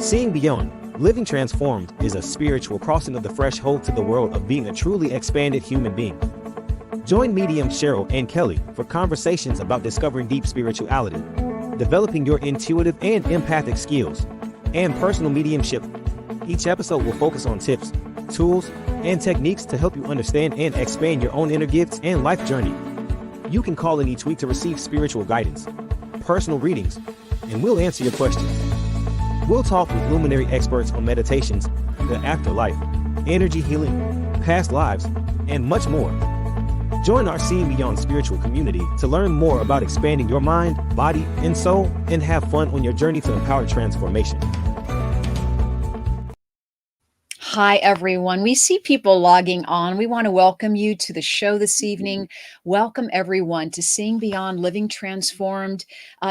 Seeing Beyond, Living Transformed is a spiritual crossing of the threshold to the world of being a truly expanded human being. Join mediums Cheryl and Kelly for conversations about discovering deep spirituality, developing your intuitive and empathic skills, and personal mediumship. Each episode will focus on tips, tools, and techniques to help you understand and expand your own inner gifts and life journey. You can call in each week to receive spiritual guidance, personal readings, and we'll answer your questions. We'll talk with luminary experts on meditations, the afterlife, energy healing, past lives, and much more. Join our Seeing Beyond spiritual community to learn more about expanding your mind, body, and soul, and have fun on your journey to empowered transformation. Hi, everyone. We see people logging on. We want to welcome you to the show this evening. Welcome, everyone, to Seeing Beyond Living Transformed.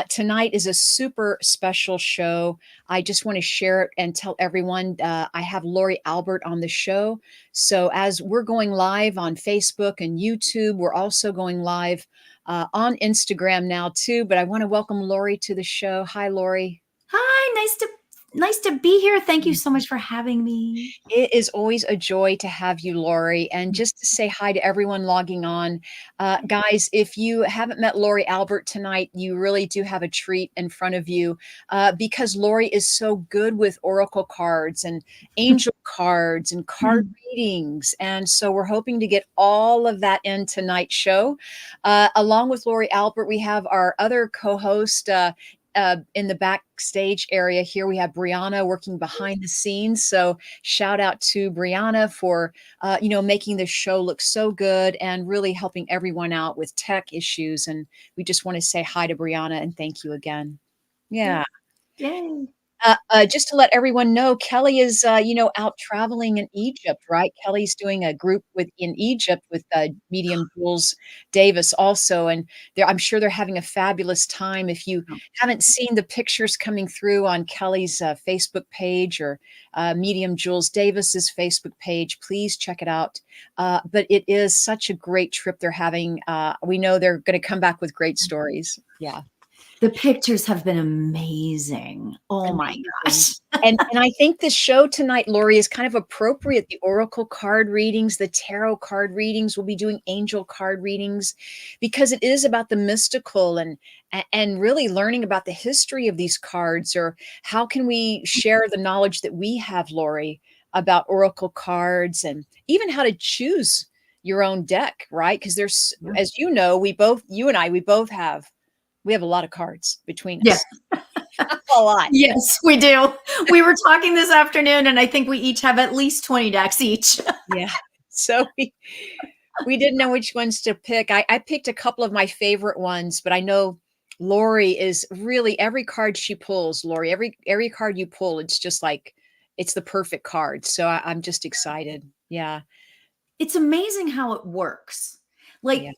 Tonight is a super special show. I just want to share it and tell everyone I have Lori Albert on the show. So as we're going live on Facebook and YouTube, we're also going live on Instagram now, too. But I want to welcome Lori to the show. Hi, Lori. Hi, nice to be here. Thank you so much for having me. It is always a joy to have you, Lori. And just to say hi to everyone logging on. Guys, if you haven't met Lori Albert tonight, you really do have a treat in front of you because Lori is so good with oracle cards and angel cards and card readings. And so we're hoping to get all of that in tonight's show. Along with Lori Albert, we have our other co-host, in the backstage area here, we have Brianna working behind the scenes. So shout out to Brianna for, making this show look so good and really helping everyone out with tech issues. And we just want to say hi to Brianna and thank you again. Yeah. Yay. Just to let everyone know, Kelly is, out traveling in Egypt, right? Kelly's doing a group in Egypt with medium Jules Davis also, and I'm sure they're having a fabulous time. If you haven't seen the pictures coming through on Kelly's Facebook page or medium Jules Davis's Facebook page, please check it out. But it is such a great trip they're having. We know they're going to come back with great stories. Yeah. The pictures have been amazing. Oh my gosh. and I think the show tonight, Lori, is kind of appropriate. The oracle card readings, the tarot card readings, we'll be doing angel card readings because it is about the mystical and really learning about the history of these cards, or how can we share the knowledge that we have, Lori, about oracle cards and even how to choose your own deck, right? Because there's, as you know, we both have a lot of cards between us. Yeah. A lot. Yes, we do. We were talking this afternoon, and I think we each have at least 20 decks each. Yeah. So we didn't know which ones to pick. I picked a couple of my favorite ones, but I know Lori is really, every card she pulls, Lori, every card you pull, it's just like, it's the perfect card. So I'm just excited. Yeah. It's amazing how it works. Like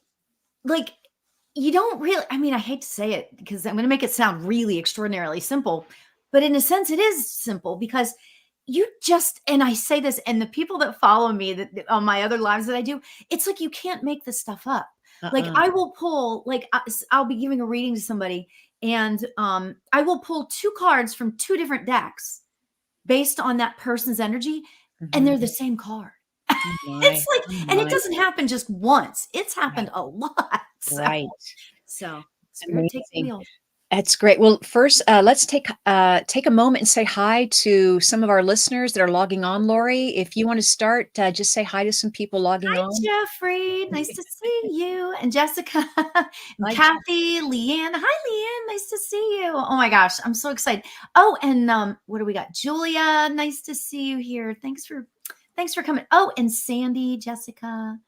you don't really, I mean, I hate to say it because I'm going to make it sound really extraordinarily simple, but in a sense it is simple because you just, and I say this, and the people that follow me that on my other lives that I do, it's like, you can't make this stuff up. Like I will pull, like I'll be giving a reading to somebody and I will pull two cards from two different decks based on that person's energy. And they're the same card. It's like, and it doesn't happen just once. It's happened a lot. Right. So Spirit takes the wheel. That's great. Well, first, let's take a moment and say hi to some of our listeners that are logging on. Lori, if you want to start, just say hi to some people logging on. Hi, Jeffrey. Nice to see you. And Jessica, and Kathy, Leanne. Hi, Leanne. Nice to see you. Oh my gosh, I'm so excited. Oh, and what do we got? Julia, nice to see you here. Thanks for coming. Oh, and Sandy, Jessica.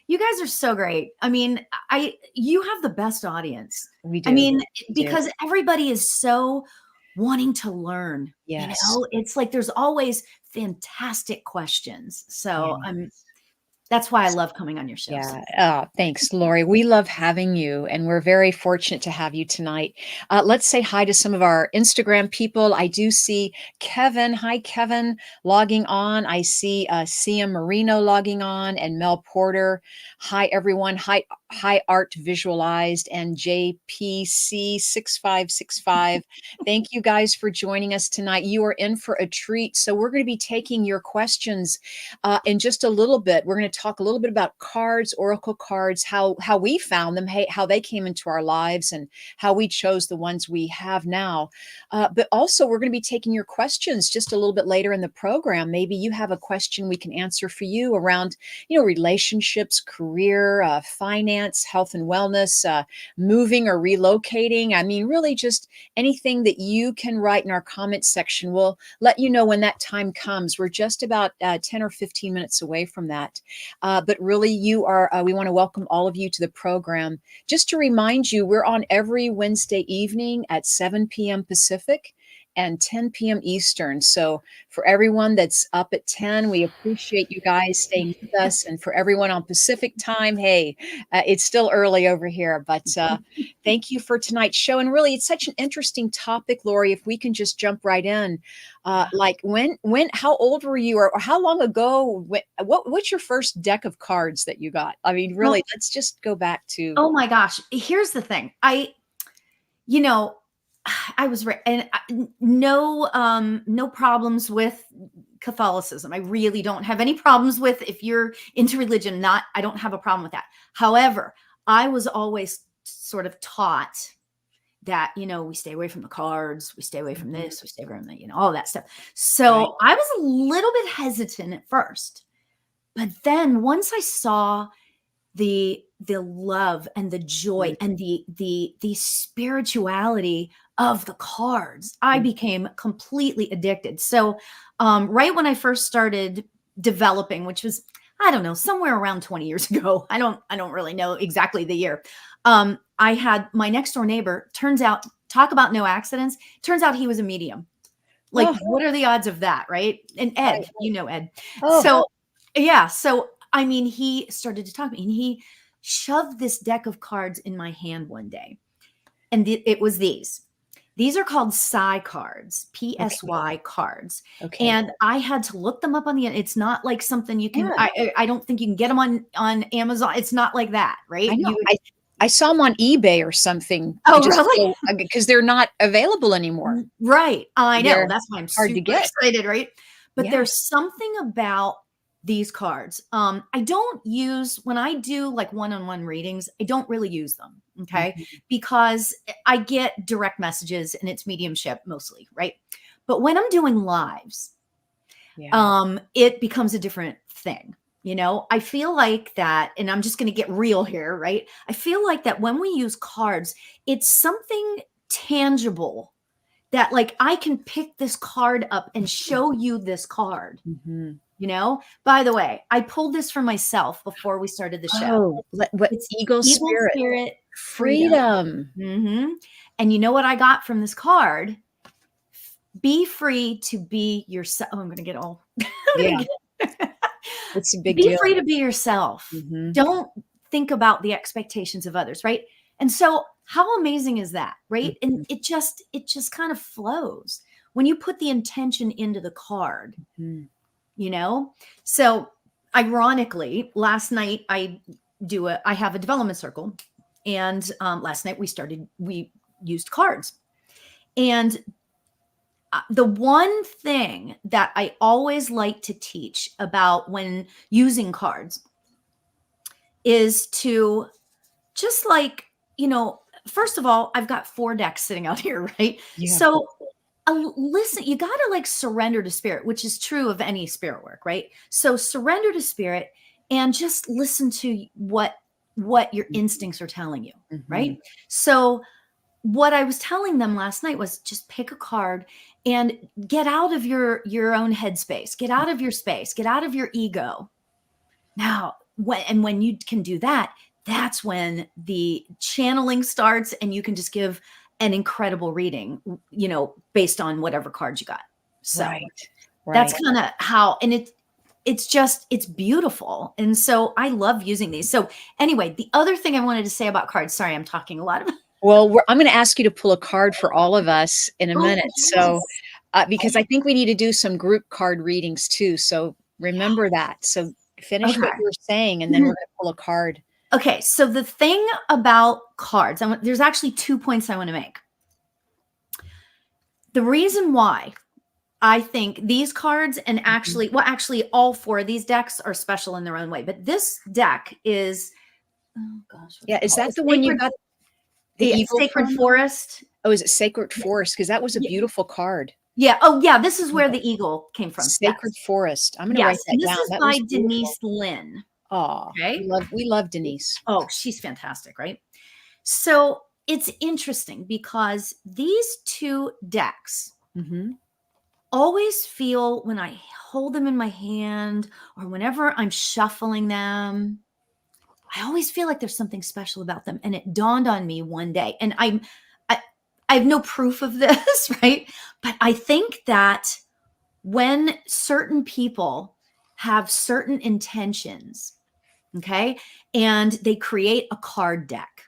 You guys are so great. I mean, you have the best audience. We do. I mean, because everybody is so wanting to learn. Yes. You know, it's like there's always fantastic questions. So that's why I love coming on your show. Yeah. Oh, thanks, Lori. We love having you, and we're very fortunate to have you tonight. Let's say hi to some of our Instagram people. I do see Kevin. Hi, Kevin, logging on. I see Sia Marino logging on and Mel Porter. Hi, everyone. Hi, High Art Visualized, and JPC6565. Thank you guys for joining us tonight. You are in for a treat. So we're going to be taking your questions in just a little bit. We're going to talk a little bit about cards, oracle cards, how we found them, how they came into our lives, and how we chose the ones we have now. But also, we're going to be taking your questions just a little bit later in the program. Maybe you have a question we can answer for you around, relationships, career, finance, health and wellness, moving or relocating. I mean, really just anything that you can write in our comment section. We'll let you know when that time comes. We're just about 10 or 15 minutes away from that. But really, we want to welcome all of you to the program. Just to remind you, we're on every Wednesday evening at 7 p.m. Pacific and 10 p.m. Eastern. So for everyone that's up at 10, we appreciate you guys staying with us. And for everyone on Pacific time, hey, it's still early over here, but thank you for tonight's show. And really, it's such an interesting topic, Lori, if we can just jump right in. Like how old were you, or how long ago, what's your first deck of cards that you got? I mean, really, let's just go back to. Oh my gosh. Here's the thing. I was right, and no problems with Catholicism. I really don't have any problems with, if you're into religion, I don't have a problem with that. However, I was always sort of taught that, we stay away from the cards, we stay away from this, we stay away from that, all of that stuff. So right. I was a little bit hesitant at first, but then once I saw the love and the joy and the spirituality of the cards, I became completely addicted. So right when I first started developing, which was, I don't know, somewhere around 20 years ago, I don't really know exactly the year, I had my next door neighbor, turns out, talk about no accidents, turns out he was a medium. Like, what are the odds of that, right? And Ed, Ed. So yeah, so I mean, he started to talk to me, and he shoved this deck of cards in my hand one day. And it was these. These are called Psy cards, PSY cards. Okay. And I had to look them up on the internet. It's not like something you can, I don't think you can get them on Amazon. It's not like that, right? I know. I saw them on eBay or something. Oh, really? Because they're not available anymore. Right. I know. They're That's why I'm hard super to get. excited, right? But there's something about these cards. I don't use, when I do like one-on-one readings, I don't really use them. Okay. Because I get direct messages and it's mediumship mostly. Right. But when I'm doing lives, it becomes a different thing. I feel like that, and I'm just going to get real here. Right. I feel like that when we use cards, it's something tangible that, like, I can pick this card up and show you this card. By the way, I pulled this for myself before we started the show. It's Eagle Spirit Freedom. And you know what I got from this card? Be free to be yourself. Oh, I'm going to get all. It's a big deal. Be free to be yourself. Don't think about the expectations of others, right? And so how amazing is that, right? And it just kind of flows when you put the intention into the card. So ironically, last night I have a development circle, and last night we used cards. And the one thing that I always like to teach about when using cards is to just like, first of all, I've got 4 decks sitting out here, right? Yeah. So listen, you got to like surrender to spirit, which is true of any spirit work, right? So surrender to spirit and just listen to what your instincts are telling you, right? So what I was telling them last night was just pick a card and get out of your own headspace, get out of your space, get out of your ego. Now, when you can do that, that's when the channeling starts, and you can just give an incredible reading, based on whatever cards you got. So that's kind of how, and it's beautiful. And so I love using these. So anyway, the other thing I wanted to say about cards, sorry, I'm talking a lot about. Well, I'm going to ask you to pull a card for all of us in a minute. Yes. So, because I think we need to do some group card readings too. So remember that. So finish what you were saying, and then we're going to pull a card. Okay, so the thing about cards, there's actually 2 points I want to make. The reason why I think these cards and actually, well, actually all 4 of these decks are special in their own way, but this deck is, oh gosh, Yeah, is that it's the one you Sacred, got the yeah, eagle Sacred from? Forest. Oh, is it Sacred Forest? Because that was a beautiful card. Yeah. Oh, yeah. This is where the eagle came from. Sacred Forest. I'm going to Yes. write that And this down. is That by was beautiful. Denise Lynn. Oh, Okay. we love Denise. Oh, she's fantastic, right? So it's interesting because these 2 decks always feel, when I hold them in my hand or whenever I'm shuffling them, I always feel like there's something special about them. And it dawned on me one day, and I have no proof of this, right? But I think that when certain people have certain intentions, okay, and they create a card deck,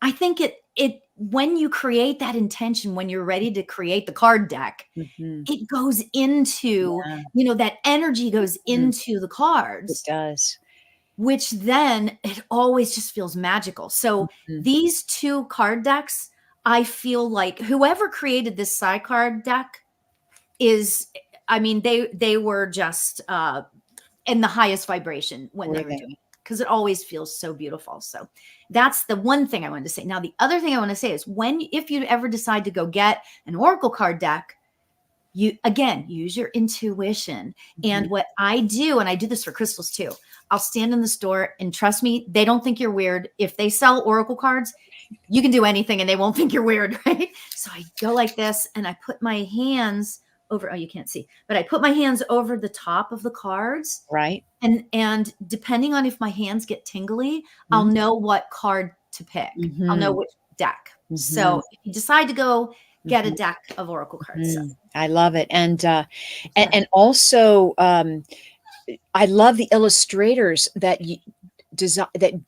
I think it when you create that intention, when you're ready to create the card deck, it goes into, that energy goes into the cards. It does. Which then it always just feels magical. So these 2 card decks, I feel like whoever created this side card deck is, I mean, they were just in the highest vibration when they were doing it, because it always feels so beautiful. So that's the one thing I wanted to say. Now, the other thing I want to say is, if you ever decide to go get an oracle card deck, you again use your intuition. And what I do, and I do this for crystals too, I'll stand in the store, and trust me, they don't think you're weird. If they sell oracle cards, you can do anything and they won't think you're weird, right? So I go like this, and I put my hands over, oh, you can't see, but I put my hands over the top of the cards. Right. And depending on if my hands get tingly, I'll know what card to pick. I'll know which deck. So if you decide to go get a deck of oracle cards. So. I love it. And also, I love the illustrators that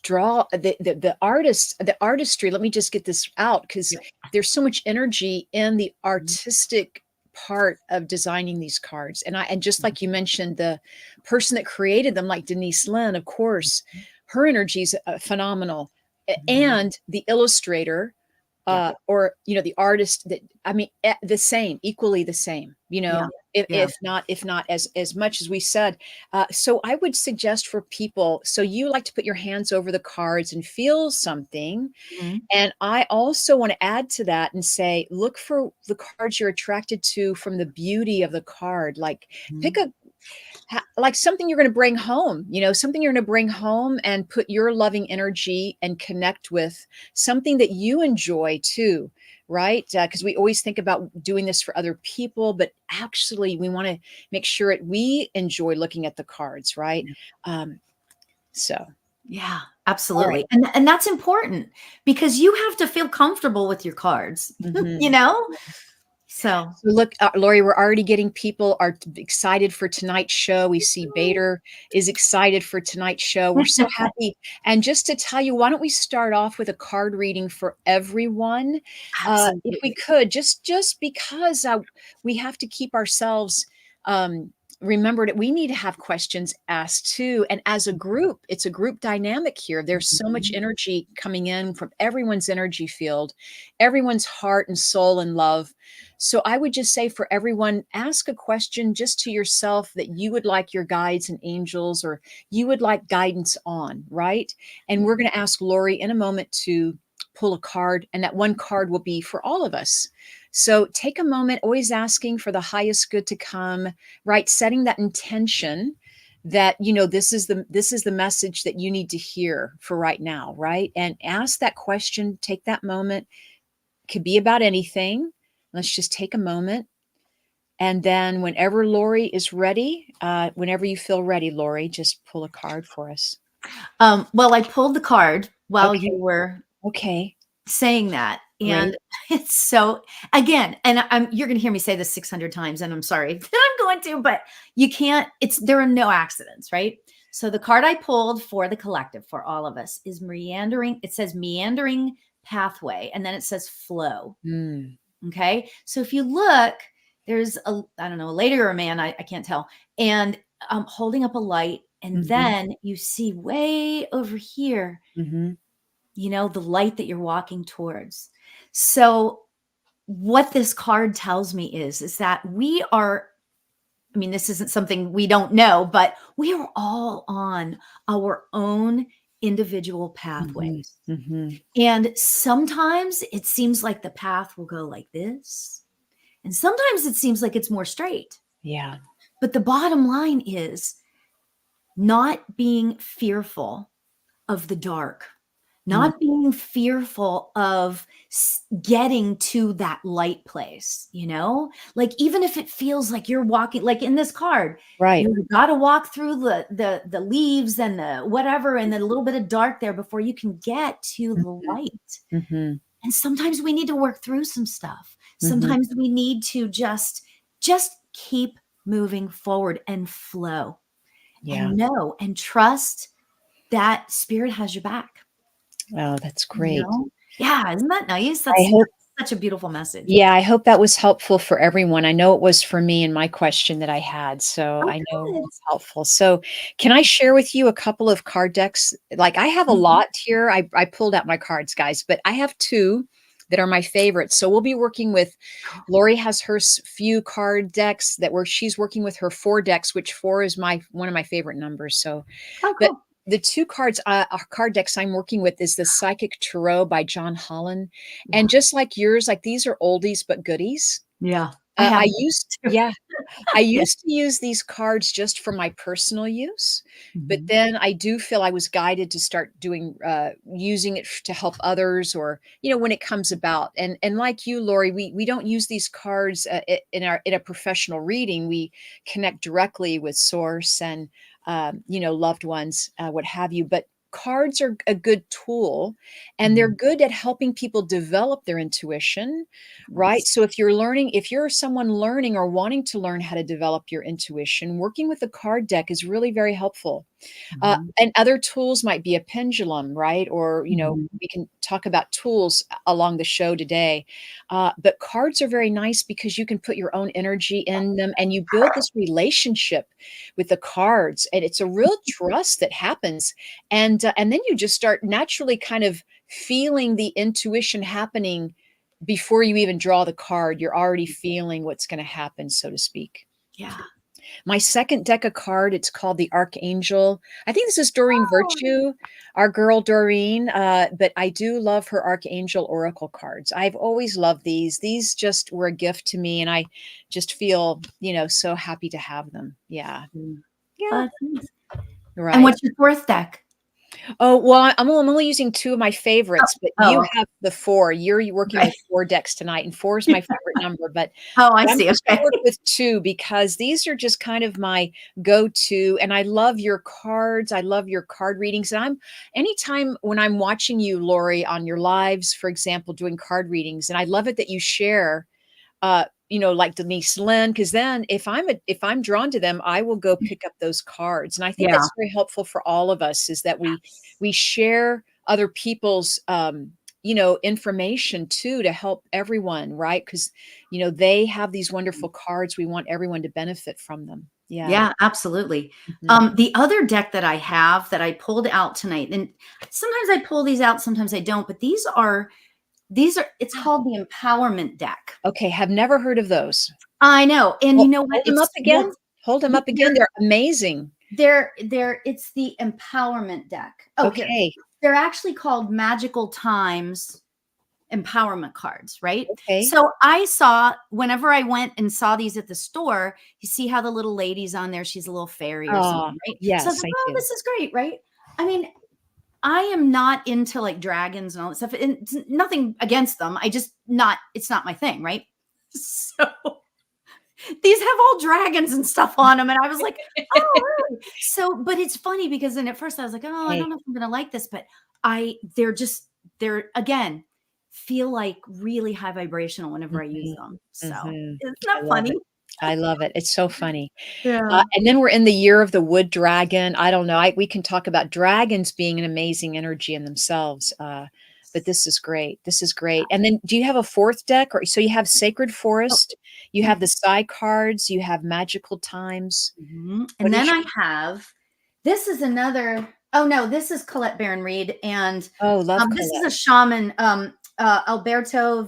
draw the artists, the artistry. Let me just get this out, because there's so much energy in the artistic part of designing these cards. And just like you mentioned, the person that created them, like Denise Lynn, of course, her energy is phenomenal. And the illustrator, or, the artist, that, I mean, the same, equally the same, if not as much as we said. So I would suggest for people, so you like to put your hands over the cards and feel something. And I also want to add to that and say, look for the cards you're attracted to from the beauty of the card. Like pick like something you're going to bring home, something you're going to bring home and put your loving energy and connect with, something that you enjoy too, right? Because we always think about doing this for other people, but actually we want to make sure that we enjoy looking at the cards, right? So. Yeah, absolutely. Right. And that's important, because you have to feel comfortable with your cards, So look, Lori, we're already getting people are excited for tonight's show. We see Bader is excited for tonight's show. We're so happy. And just to tell you, why don't we start off with a card reading for everyone? If we could, just because we have to keep ourselves remember that we need to have questions asked too. And as a group, it's a group dynamic here. There's so much energy coming in from everyone's energy field, everyone's heart and soul and love. So I would just say for everyone, ask a question just to yourself that you would like your guides and angels, or you would like guidance on, right? And we're going to ask Lori in a moment to pull a card, and that one card will be for all of us. So take a moment, always asking for the highest good to come, right? Setting that intention that, this is the message that you need to hear for right now, right? And ask that question, take that moment. It could be about anything. Let's just take a moment. And then whenever Lori is ready, whenever you feel ready, Lori, just pull a card for us. Well, I pulled the card while you were saying that. And it's so, again, and you're going to hear me say this 600 times, and I'm sorry that I'm going to, but you can't, there are no accidents, right? So the card I pulled for the collective, for all of us, is meandering. It says meandering pathway, and then it says flow. Okay. So if you look, there's a lady or a man, I can't tell, and holding up a light, And then you see way over here, you know, the light that you're walking towards. So what this card tells me is that we are, I mean, this isn't something we don't know, but we are all on our own individual pathways. And sometimes it seems like the path will go like this. And sometimes it seems like it's more straight. Yeah. But the bottom line is not being fearful of the dark, not being fearful of getting to that light place, you know, like even if it feels like you're walking, like in this card, Right. you got to walk through the leaves and the whatever, and then a little bit of dark there before you can get to the light. And sometimes we need to work through some stuff. Sometimes we need to just keep moving forward and flow and know and trust that spirit has your back. Oh, that's great. You know? Yeah, isn't that nice? That's such a beautiful message. Yeah, I hope that was helpful for everyone. I know it was for me and my question that I had, so I know it's helpful. So can I share with you a couple of card decks? Like I have a lot here. I pulled out my cards, guys, but I have 2 that are my favorites. So we'll be working with, Lori has her few card decks she's working with her 4 decks, which 4 is one of my favorite numbers. So, but the 2 cards, card decks I'm working with is the Psychic Tarot by John Holland. And just like yours, like these are oldies but goodies. Yeah. I used to use these cards just for my personal use, but then I do feel I was guided to start using it to help others, or, you know, when it comes about. And like you, Lori, we don't use these cards in a professional reading. We connect directly with source and, you know, loved ones, what have you. But cards are a good tool, and they're good at helping people develop their intuition, right? So if you're someone learning or wanting to learn how to develop your intuition, working with a card deck is really very helpful. And other tools might be a pendulum, right? Or, you know, we can talk about tools along the show today. But cards are very nice because you can put your own energy in them, and you build this relationship with the cards, and it's a real trust that happens. And then you just start naturally kind of feeling the intuition happening before you even draw the card. You're already feeling what's going to happen, so to speak. Yeah. My second deck of card, it's called the Archangel. I think this is Doreen Virtue, our girl Doreen, but I do love her Archangel Oracle cards. I've always loved these. These just were a gift to me, and I just feel, you know, so happy to have them. Yeah. Yeah. Right. And what's your 4th deck? Oh, well, I'm only using 2 of my favorites, but you have the 4. You're working with 4 decks tonight, and 4 is my favorite number. But I see. I work with 2 because these are just kind of my go-to, and I love your cards. I love your card readings. And anytime when I'm watching you, Lori, on your lives, for example, doing card readings, and I love it that you share, you know, like Denise Lynn, because then if I'm drawn to them, I will go pick up those cards. And I think that's very helpful for all of us, is that we share other people's, you know, information too, to help everyone, right? Because, you know, they have these wonderful cards. We want everyone to benefit from them. Yeah. Yeah, absolutely. The other deck that I have that I pulled out tonight, and sometimes I pull these out, sometimes I don't, but these are, it's called the Empowerment deck. Okay. Have never heard of those. I know. And you know what? Hold them up again. Hold them up again. They're amazing. It's the Empowerment deck. Okay. They're actually called Magical Times empowerment cards, right? Okay. So I saw, whenever I went and saw these at the store, you see how the little lady's on there, she's a little fairy or something, right? Yes. So I was like, this is great, right? I mean, I am not into like dragons and all that stuff. And it's nothing against them. It's not my thing, right? So these have all dragons and stuff on them. And I was like, oh, really? So, but it's funny because then at first I was like, I don't know if I'm going to like this, but they're again, feel like really high vibrational whenever I use them. So isn't that funny? I love it. It's so funny. Yeah. And then we're in the year of the wood dragon. I don't know. We can talk about dragons being an amazing energy in themselves. But this is great. This is great. And then do you have a 4th deck? Or so you have Sacred Forest, you have the Psy cards, you have Magical Times. And then I have This is another. Oh no, this is Colette Baron Reed, and Oh, love this is Colette. a shaman, Alberto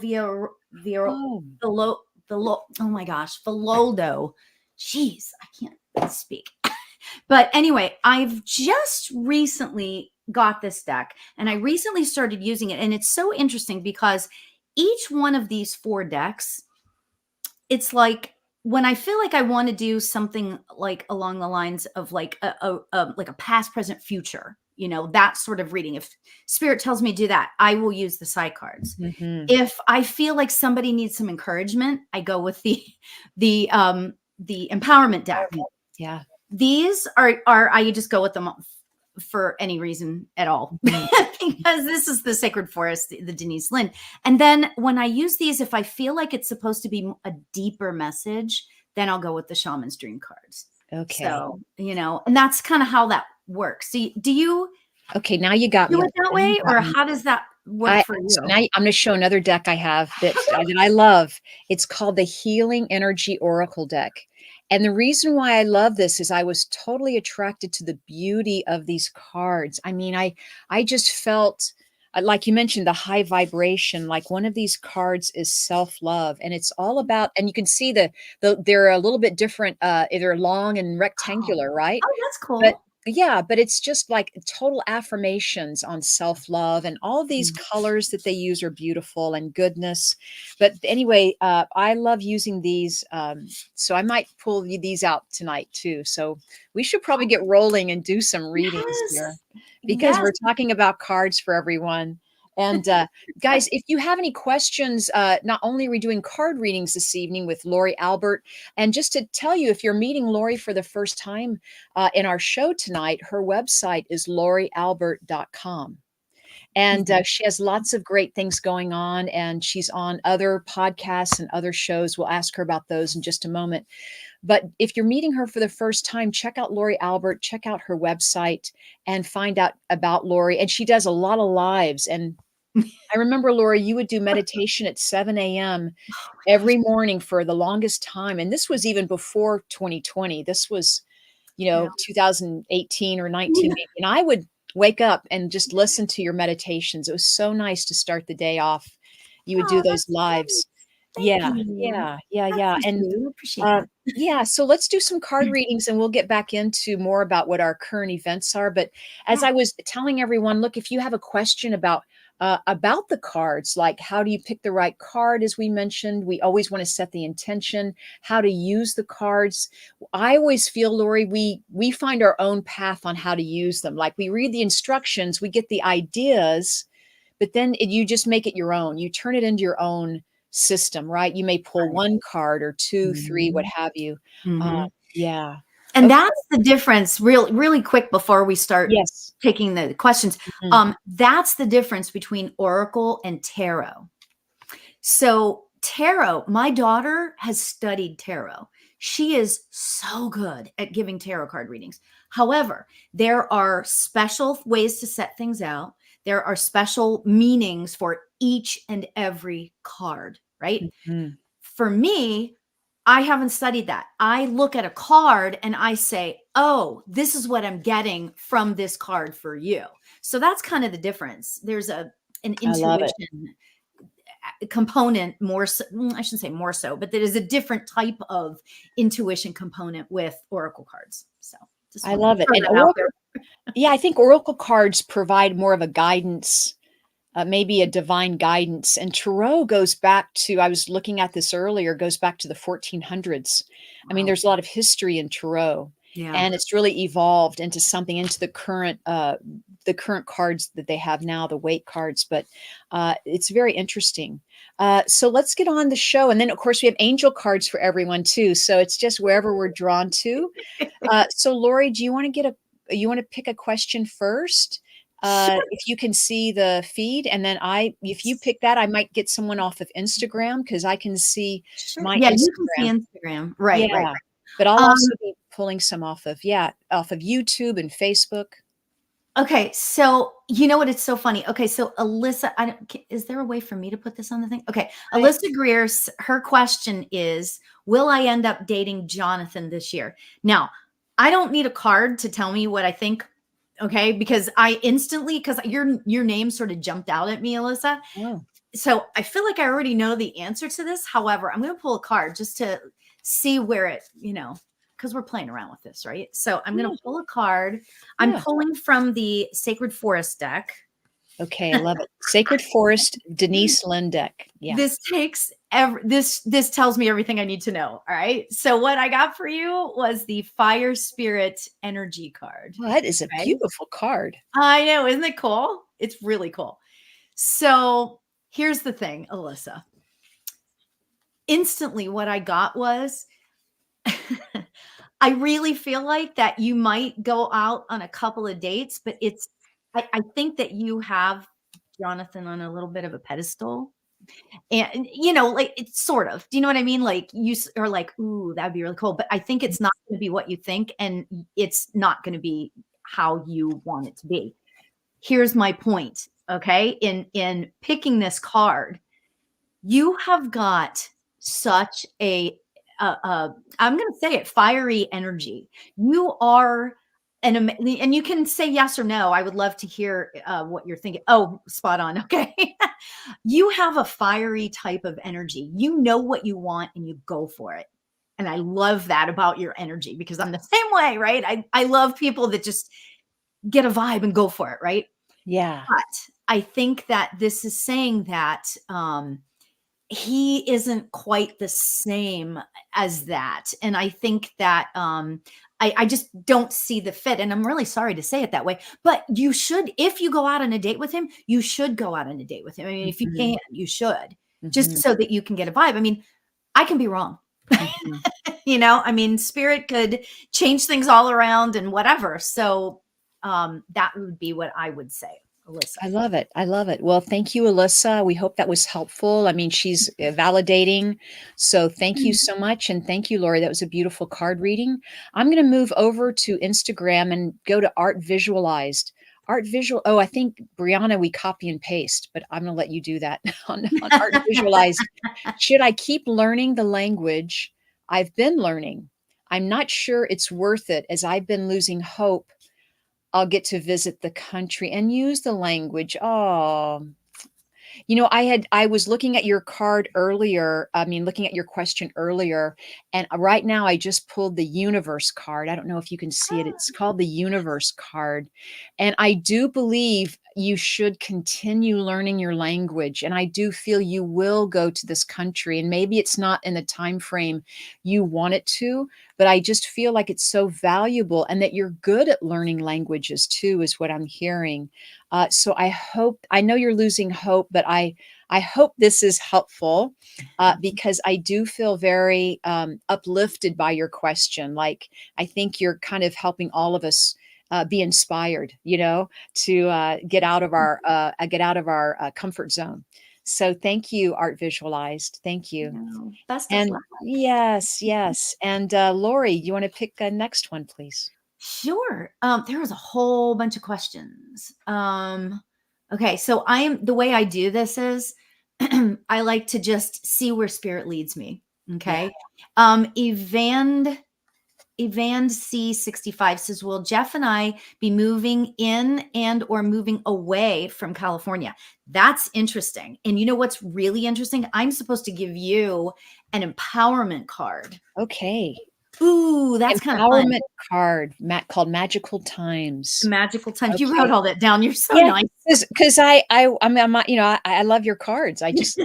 Oh, Oh my gosh, Filoldo. Jeez, I can't speak. But anyway, I've just recently got this deck, and I recently started using it, and it's so interesting because each one of these 4 decks, it's like when I feel like I want to do something like along the lines of like a past, present, future, that sort of reading. If spirit tells me to do that, I will use the side cards. mhm. If I feel like somebody needs some encouragement, I go with the empowerment deck. Yeah. These are I just go with them for any reason at all Mhm. because this is the Sacred Forest, the Denise Lynn. And then when I use these, if I feel like it's supposed to be a deeper message, then I'll go with the Shaman's Dream cards. Okay. So, and that's kind of how that works. Do you Okay, now you got do me. it that Now you way, got or me. how does that work for So you? now I'm going to show another deck I have that I love. It's called the Healing Energy Oracle deck. And the reason why I love this is I was totally attracted to the beauty of these cards. I mean, I just felt like you mentioned the high vibration. Like one of these cards is self-love, and it's all about. And you can see they're a little bit different. They're long and rectangular, right? Oh, that's But cool. yeah, but it's just like total affirmations on self-love, and all of these Mm. colors that they use are beautiful and goodness. But anyway, I love using these. So I might pull these out tonight too. So we should probably get rolling and do some readings here Yes. because Yes. we're talking about cards for everyone. And guys, if you have any questions, not only are we doing card readings this evening with Lori Albert, and just to tell you, if you're meeting Lori for the first time in our show tonight, her website is lorialbert.com. And she has lots of great things going on, and she's on other podcasts and other shows. We'll ask her about those in just a moment. But if you're meeting her for the first time, check out Lori Albert, check out her website, and find out about Lori. And she does a lot of lives. And I remember, Lori, you would do meditation at 7 a.m. Oh my gosh. every morning for the longest time. And this was even before 2020. This was, Yeah. 2018 or 19 maybe. And I would wake up and just listen to your meditations. It was so nice to start the day off. You would do Oh, those that's nice. lives. Thank Yeah, you. yeah, yeah, That's yeah. so And sweet. I appreciate uh, that. yeah, so let's do some card readings and we'll get back into more about what our current events are. But as Yeah. I was telling everyone, look, if you have a question about the cards, like how do you pick the right card, as we mentioned, we always want to set the intention, how to use the cards. I always feel, Lori, we find our own path on how to use them. Like we read the instructions, we get the ideas, but then you just make it your own. You turn it into your own system, right? You may pull Right. one card or two, three, what Mhm. have you. Uh, Mhm. yeah. And Okay. that's the difference, really quick before we start Yes. taking the questions. Mhm. That's the difference between oracle and tarot. So tarot, my daughter has studied tarot. She is so good at giving tarot card readings. However, there are special ways to set things out. There are special meanings for each and every card, right? Mhm. For me, I haven't studied that. I look at a card and I say, oh, this is what I'm getting from this card for you. So that's kind of the difference. There's an I love it. intuition component more so, I shouldn't say more so, but there is a different type of intuition component with oracle cards. So just I want to love it. throw And that out oracle, there. yeah, I think oracle cards provide more of a guidance, maybe a divine guidance. And tarot goes back to, I was looking at this earlier, goes back to the 1400s. I mean, Wow. there's a lot of history in tarot, Yeah. and it's really evolved into something, into the current cards that they have now, the weight cards. But it's very interesting. So let's get on the show. And then, of course, we have angel cards for everyone too. So it's just wherever we're drawn to. So Lori, do you want to you want to pick a question first? Sure. If you can see the feed, and then if you pick that, I might get someone off of Instagram because I can see Sure. my Yeah, you can see Instagram. Instagram. Right, right, Yeah, right. but I'll Um, also be pulling some off of YouTube and Facebook. okay, so you know what? It's so funny. Okay, so Alyssa, is there a way for me to put this on the thing? Okay, I, Alyssa Greer's her question is, will I end up dating Jonathan this year? Now, I don't need a card to tell me what I think. Okay. Because because your name sort of jumped out at me, Alyssa. Oh, So I feel like I already know the answer to this. However, I'm going to pull a card just to see where it, because we're playing around with this, right? So I'm going yeah, to pull a card. I'm yeah. pulling from the Sacred Forest deck. Okay, I love it. Sacred Forest, Denise Lindeck. Yeah. This takes this tells me everything I need to know. All right. So what I got for you was the Fire Spirit Energy card. Well, that is a Okay? beautiful card. I know, isn't it cool? It's really cool. So here's the thing, Alyssa. Instantly, what I got was I really feel like that you might go out on a couple of dates, but I think that you have Jonathan on a little bit of a pedestal. And like it's sort of, do you know what I mean? Like are like, ooh, that'd be really cool. But I think it's not going to be what you think, and it's not going to be how you want it to be. Here's my point. Okay. In picking this card, you have got such I'm going to say it, fiery energy. You are and you can say yes or no. I would love to hear what you're thinking. Oh, spot on. Okay. You have a fiery type of energy. You know what you want and you go for it. And I love that about your energy because I'm the same way, right? I love people that just get a vibe and go for it, right? Yeah. But I think that this is saying that he isn't quite the same as that. And I think that I just don't see the fit. And I'm really sorry to say it that way, but you should, if you go out on a date with him, you should go out on a date with him. I mean, if you can, you should, just so that you can get a vibe. I mean, I can be wrong. I mean, spirit could change things all around and whatever. So that would be what I would say. Alyssa. I love it. I love it. Well, thank you, Alyssa. We hope that was helpful. I mean, she's validating. So thank you so much. And thank you, Lori. That was a beautiful card reading. I'm going to move over to Instagram and go to Art Visualized. Art Visual. Oh, I think, Brianna, we copy and paste, but I'm going to let you do that on Art Visualized. Should I keep learning the language I've been learning? I'm not sure it's worth it as I've been losing hope I'll get to visit the country and use the language. Oh, I was looking at your card earlier. I mean, looking at your question earlier, and right now I just pulled the universe card. I don't know if you can see it. It's called the universe card. And I do believe you should continue learning your language. And I do feel you will go to this country, and maybe it's not in the time frame you want it to, but I just feel like it's so valuable and that you're good at learning languages too, is what I'm hearing. So I know you're losing hope, but I hope this is helpful because I do feel very uplifted by your question. Like, I think you're kind of helping all of us be inspired, to get out of our comfort zone. So thank you, Art Visualized. Thank you. Best of And luck. yes. And Lori, you want to pick the next one, please? Sure. There was a whole bunch of questions. Okay, so the way I do this is I like to just see where spirit leads me. Okay. Evand C65 says, will Jeff and I be moving in and or moving away from California? That's interesting. And you know what's really interesting? I'm supposed to give you an empowerment card. Okay. Ooh, that's kind of fun. Empowerment card called Magical Times. Magical Times. Okay. You wrote all that down. You're so nice. Because I love your cards. I just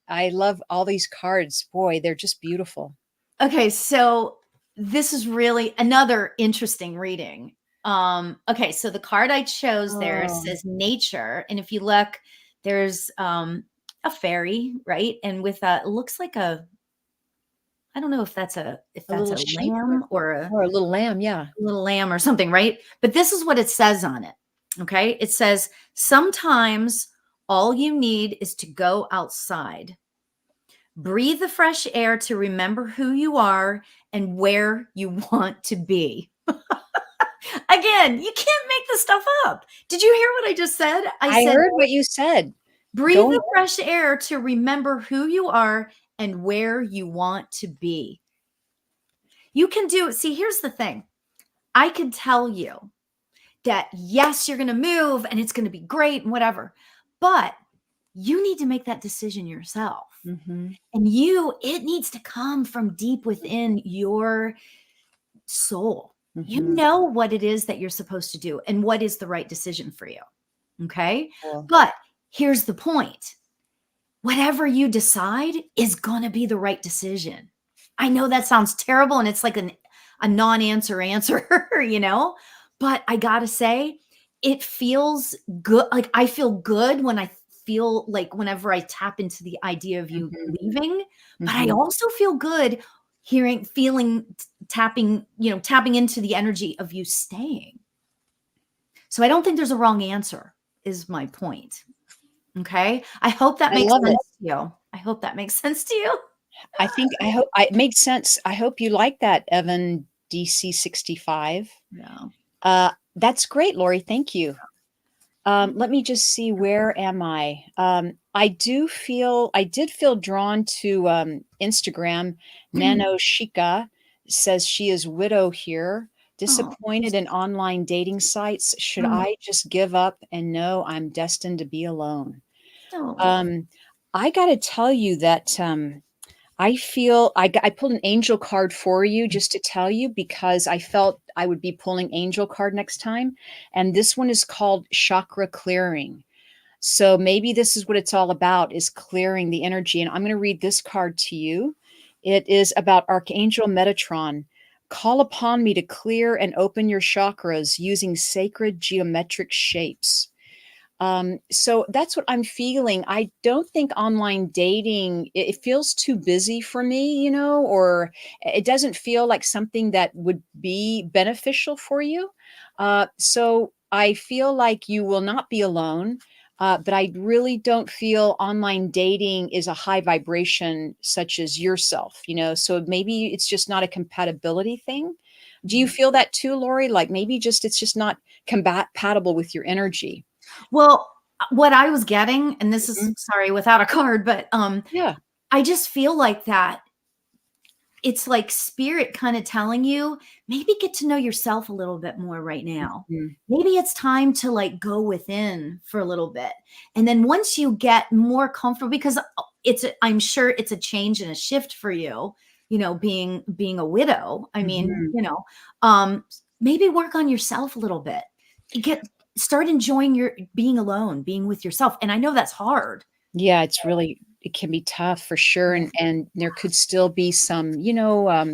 I love all these cards. Boy, they're just beautiful. Okay, so this is really another interesting reading. Okay, so the card I chose there says nature, and if you look, there's a fairy, right? And with it looks like I don't know if that's a lamb or a little lamb, yeah. A little lamb or something, right? But this is what it says on it. Okay? It says, sometimes all you need is to go outside. Breathe the fresh air to remember who you are and where you want to be. Again, you can't make this stuff up. Did you hear what I just said? I heard what you said. Breathe the fresh air to remember who you are and where you want to be. You can do, see, here's the thing. I could tell you that, yes, you're going to move and it's going to be great and whatever, but you need to make that decision yourself. Mm-hmm. And it needs to come from deep within your soul. You Mm-hmm. know what it is that you're supposed to do and what is the right decision for you. Okay. Cool. But here's the point. Whatever you decide is going to be the right decision. I know that sounds terrible and it's like a non-answer answer, you know, but I got to say, it feels good. Like I feel good when I feel like whenever I tap into the idea of you Mhm. leaving, but I Mhm. also feel good tapping into the energy of you staying. So I don't think there's a wrong answer, is my point. Okay. I hope that I makes love sense it. to you. I hope that makes sense to you. I hope it made sense. I hope you like that, Evan DC65. Yeah. That's great, Lori. Thank you. Let me just see, where am I? I did feel drawn to Instagram. Nano Shika says she is widow here, Oh, disappointed in online dating sites. Should mm, I just give up and know I'm destined to be alone? oh. I got to tell you that I feel I pulled an angel card for you just to tell you, because I felt I would be pulling angel card next time. And this one is called chakra clearing. So maybe this is what it's all about, is clearing the energy. And I'm going to read this card to you. It is about Archangel Metatron. Call upon me to clear and open your chakras using sacred geometric shapes. So that's what I'm feeling. I don't think online dating, it feels too busy for me, or it doesn't feel like something that would be beneficial for you. So I feel like you will not be alone. But I really don't feel online dating is a high vibration such as yourself, so maybe it's just not a compatibility thing. Do you feel that too, Lori? Like maybe it's just not compatible with your energy. Well, what I was getting, and this is Mhm. sorry without a card, but Yeah. I just feel like that it's like spirit kind of telling you, maybe get to know yourself a little bit more right now. Mhm. Maybe it's time to like go within for a little bit. And then once you get more comfortable, because I'm sure it's a change and a shift for you, being a widow. I mean, Mhm. um, maybe work on yourself a little bit. Start enjoying your being alone, being with yourself. And I know that's hard. Yeah, it can be tough for sure, Yeah. and there could still be some,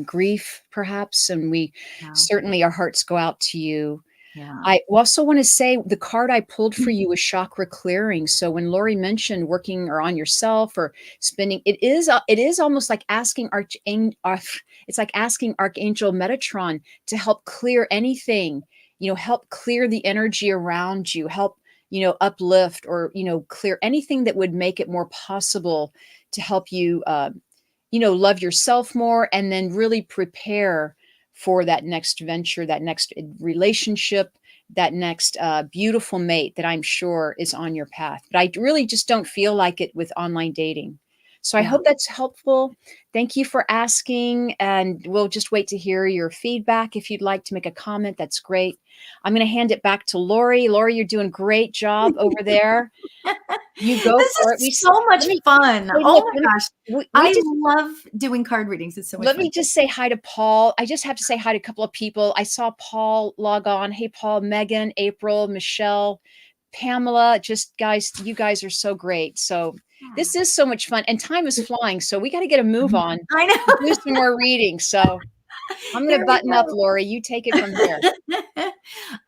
grief perhaps, and we Yeah. certainly, our hearts go out to you. Yeah. I also wanna say the card I pulled for you was chakra clearing. So when Lori mentioned working or on yourself or spending, it is almost like asking it's like asking Archangel Metatron to help clear anything, help clear the energy around you, help, uplift, or, clear anything that would make it more possible to help you, love yourself more, and then really prepare for that next venture, that next relationship, that next beautiful mate that I'm sure is on your path. But I really just don't feel like it with online dating. So I Yeah. hope that's helpful. Thank you for asking. And we'll just wait to hear your feedback. If you'd like to make a comment, that's great. I'm going to hand it back to Lori. Lori, you're doing a great job over there. You go This for it. is so much fun. Hey, Oh look, my gosh. we I just love doing card readings. It's so much let fun. me just say hi to Paul. I just have to say hi to a couple of people. I saw Paul log on. Hey, Paul, Megan, April, Michelle, Pamela. Just guys, you guys are so great. So this is so much fun, and time is flying. So we got to get a move on I and do know. some more reading. So I'm going There to we button up, Lori. You take it from here.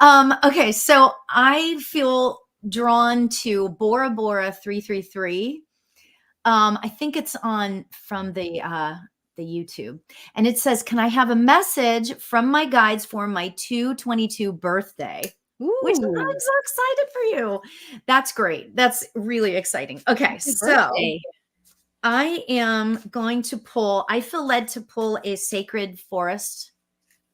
go. Okay, so I feel drawn to Bora Bora 333. I think it's on from the YouTube. And it says, "Can I have a message from my guides for my 222 birthday?" Which I'm Ooh, so excited for you. That's great. That's really exciting. Okay, happy so birthday. I am going to pull, I feel led to pull a Sacred Forest.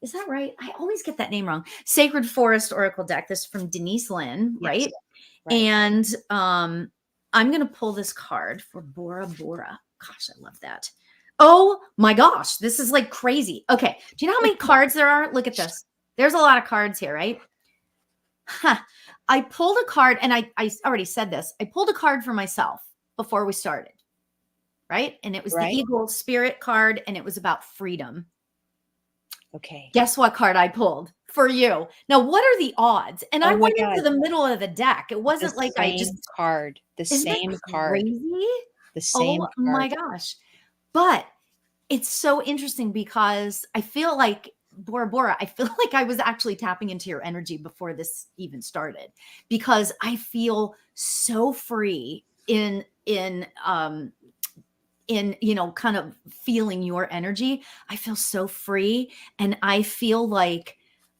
Is that right? I always get that name wrong. Sacred Forest Oracle deck. This is from Denise Lynn, Yes, right? right. And I'm going to pull this card for Bora Bora. Gosh, I love that. Oh my gosh, this is like crazy. Okay. Do you know how many cards there are? Look at this. There's a lot of cards here, right? Huh. I pulled a card, and I already said this. I pulled a card for myself before we started, right? And it was the Right. Eagle Spirit card, and it was about freedom. Okay. Guess what card I pulled for you? Now, what are the odds? And I Oh my went into God. the middle of the deck. It The wasn't like I just, same card. The isn't that same card. crazy? The same Oh my card. gosh. But it's so interesting because I feel like Bora Bora, I feel like I was actually tapping into your energy before this even started, because I feel so free in kind of feeling your energy. I feel so free, and I feel like,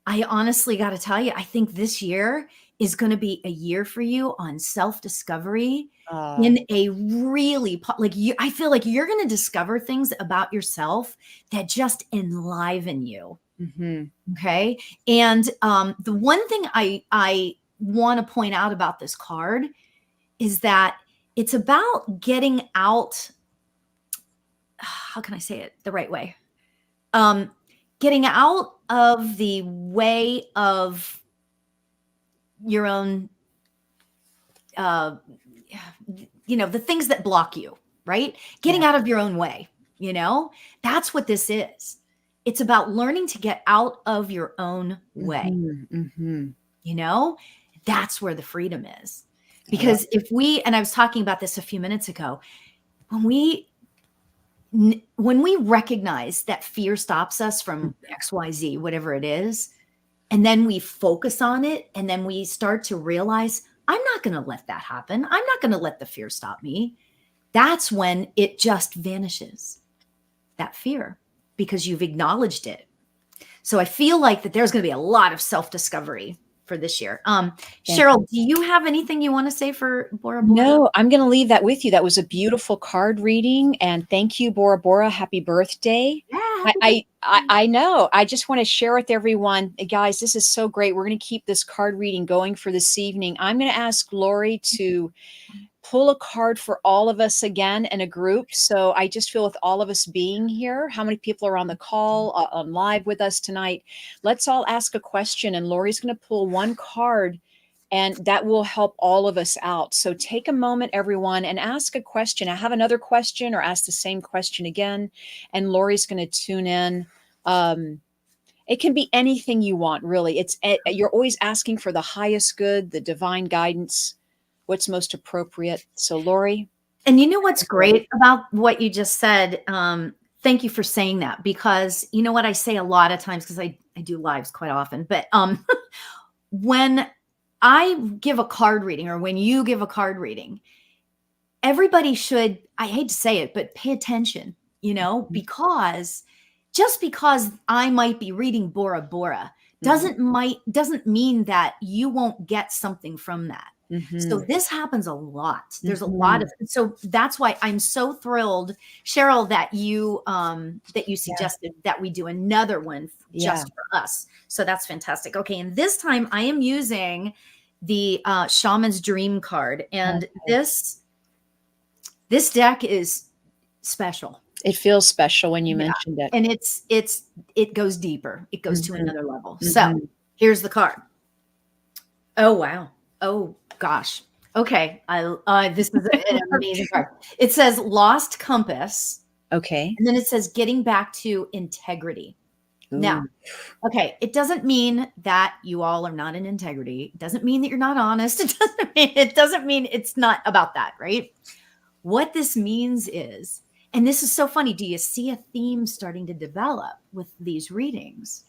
I honestly got to tell you, I think this year is going to be a year for you on self-discovery in a really like you. I feel like you're going to discover things about yourself that just enliven you. Mhm. Okay. And the one thing I want to point out about this card is that it's about getting out. How can I say it the right way? Getting out of the way of your own, the things that block you, right? Getting out of your own way, that's what this is. It's about learning to get out of your own way. Mhm. That's where the freedom is. Because and I was talking about this a few minutes ago, when we recognize that fear stops us from XYZ, whatever it is, and then we focus on it, and then we start to realize, I'm not going to let that happen. I'm not going to let the fear stop me. That's when it just vanishes, that fear, because you've acknowledged it. So I feel like that there's going to be a lot of self-discovery for this year. Cheryl, do you have anything you want to say for Bora Bora? No, I'm going to leave that with you. That was a beautiful card reading, and thank you, Bora Bora. Happy birthday. Yeah. I know. I just want to share with everyone, guys, this is so great. We're going to keep this card reading going for this evening. I'm going to ask Lori to pull a card for all of us again in a group. So I just feel with all of us being here, how many people are on the call, on live with us tonight? Let's all ask a question, and Lori's going to pull one card, and that will help all of us out. So take a moment, everyone, and ask a question. I have another question, or ask the same question again, and Lori's going to tune in. It can be anything you want, really. You're always asking for the highest good, the divine guidance, what's most appropriate. So Lori. And you know what's great about what you just said? Thank you for saying that, because you know what I say a lot of times, because I do lives quite often, but when I give a card reading, or when you give a card reading, everybody should, I hate to say it, but pay attention, because just because I might be reading Bora Bora doesn't mean that you won't get something from that. So this happens a lot. There's a lot of, so that's why I'm so thrilled, Cheryl, that you suggested that we do another one just for us. So that's fantastic. Okay. And this time I am using the Shaman's Dream card, and this deck is special. It feels special when you mentioned it. And it goes deeper. It goes to another level. So here's the card. Oh, wow. Oh gosh. Okay. This is an amazing card. It says Lost Compass. Okay. And then it says getting back to integrity. Ooh. Now, okay. It doesn't mean that you all are not in integrity. It doesn't mean that you're not honest. It doesn't mean it's not about that, right? What this means is, and this is so funny, do you see a theme starting to develop with these readings?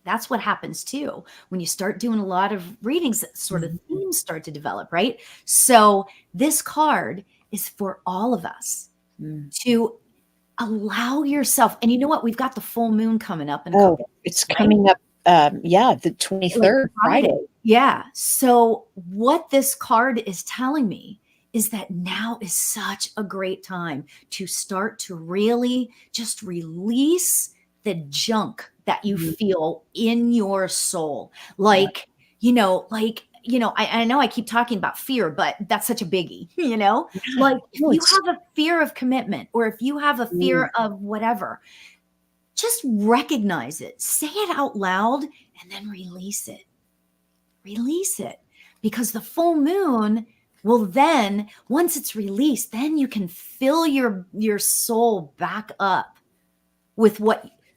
That's what happens too. When you start doing a lot of readings, sort of themes start to develop, right? So this card is for all of us to allow yourself. And you know what? We've got the full moon coming up. It's coming up. The 23rd, Friday. Yeah. So what this card is telling me is that now is such a great time to start to really just release the junk that you feel in your soul. Like I know I keep talking about fear, but that's such a biggie, Yeah. like if No, you it's have a fear of commitment or if you have a fear of whatever, just recognize it, say it out loud, and then release it, because the full moon will then, once it's released, then you can fill your soul back up with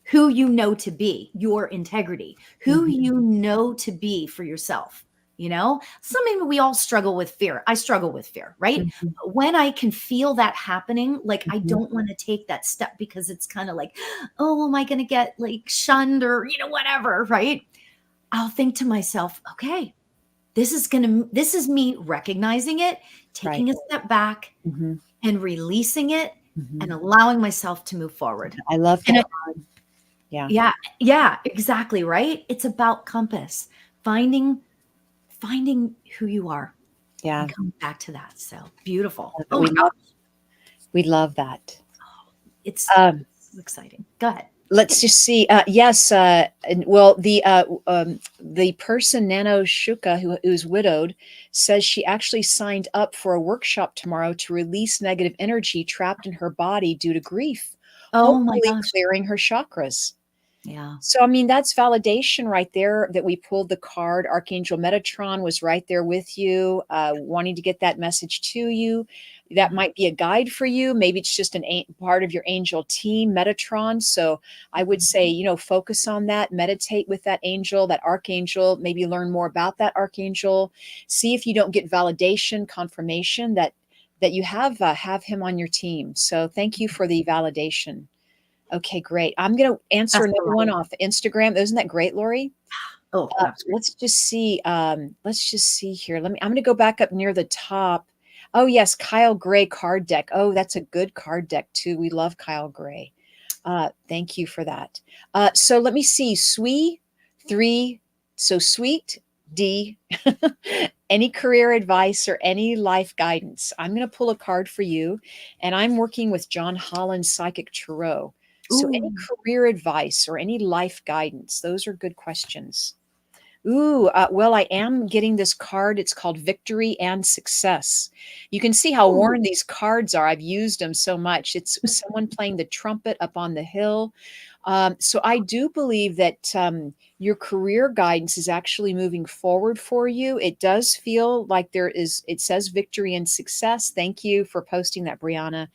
who you know to be, your integrity, who you know to be for yourself. Maybe we all struggle with fear. I struggle with fear, right? Mhm. But when I can feel that happening, like I Mhm. don't want to take that step because it's kind of like, oh, am I going to get like shunned or, whatever, right? I'll think to myself, okay, this is me recognizing it, Right. taking a step back Mhm. and releasing it and Mhm. allowing myself to move forward. I love And that. Yeah. yeah, yeah, exactly, right? It's about compass, finding who you are Yeah. and coming back to that. So beautiful. But Oh my God, we love that. it's Um, so exciting. Go ahead. let's just see. Yes. The person Nano Shuka, who's widowed, says she actually signed up for a workshop tomorrow to release negative energy trapped in her body due to grief, Oh my hopefully gosh. clearing her chakras. Yeah. So, I mean, that's validation right there that we pulled the card. Archangel Metatron was right there with you, wanting to get that message to you. That might be a guide for you. Maybe it's just part of your angel team, Metatron. So I would say, focus on that, meditate with that angel, that archangel, maybe learn more about that archangel. See if you don't get validation, confirmation that you have him on your team. So thank you for the validation. Okay, great. I'm going to answer That's another one off Instagram. Isn't that great, Lori? Oh, that's great. Let's just see. Let's just see here. I'm going to go back up near the top. Oh, yes, Kyle Gray card deck. Oh, that's a good card deck too. We love Kyle Gray. Thank you for that. So let me see. Sweet 3. So Sweet D. Any career advice or any life guidance? I'm going to pull a card for you, and I'm working with John Holland's Psychic Tarot. So any Ooh. career advice or any life guidance? Those are good questions. Ooh, well, I am getting this card. It's called Victory and Success. You can see how Ooh. worn these cards are. I've used them so much. It's someone playing the trumpet up on the hill. So I do believe that your career guidance is actually moving forward for you. It does feel like it says victory and success. Thank you for posting that, Brianna.